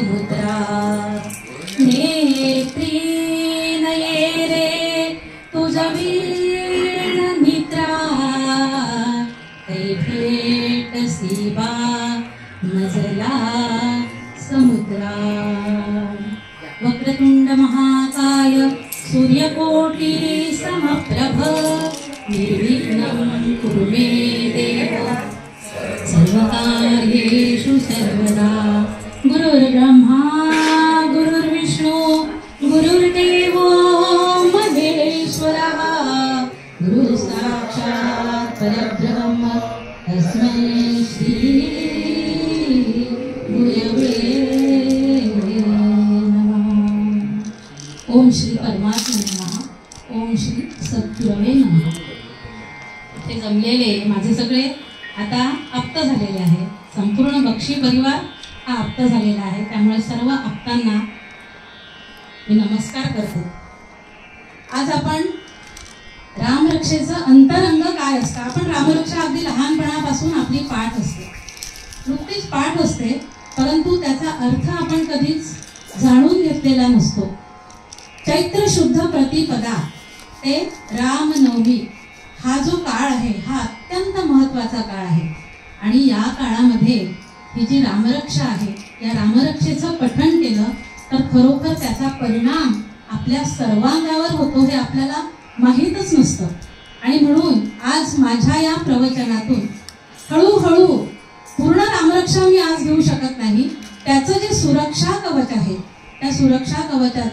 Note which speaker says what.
Speaker 1: मुद्रा नेत्री नये रे तुझा वीण मित्रा ते भेट शिवा मजला समुद्रा। वक्रतुंड महाकाय सूर्यकोटि समप्रभ निर्विघ्नं कुरु मे देव सर्वकार्येषु सर्वदा। गुरुर्ब्रह्मा गुरुर्विष्णु गुरुर्देवो महेश्वरः गुरु साक्षात् परब्रह्म तस्मै श्री गुरवे नमः। ओम श्री परमात्मने नमः। ओम श्री सद्गुरवे नमः। ते जमलेले माझे सगळे आता आप्त झालेले आहे। संपूर्ण बक्षी परिवार हा आप्त झालेला आहे। त्यामुळे सर्व आप्तांना मी नमस्कार करते। आज आपण रामरक्षेचं अंतरंग काय असतं, आपण रामरक्षा अगदी लहानपणापासून आपली पाठ असते, नुकतीच पाठ असते, परंतु त्याचा अर्थ आपण कधीच जाणून घेतलेला नसतो। चैत्र शुद्ध प्रतिपदा ते रामनवमी हा जो काळ आहे हा अत्यंत महत्त्वाचा काळ आहे। आणि या काळामध्ये ही जी रामरक्षा आहे या रामरक्षेचं पठण केलं तर खरोखर त्याचा परिणाम आपल्या सर्वांगावर होतो हे आपल्याला माहीतच नसतं। आणि म्हणून आज माझ्या या प्रवचनातून हळूहळू पूर्ण रामरक्षा मी आज घेऊ शकत नाही, त्याचं जे सुरक्षा कवच आहे त्या सुरक्षा कवचात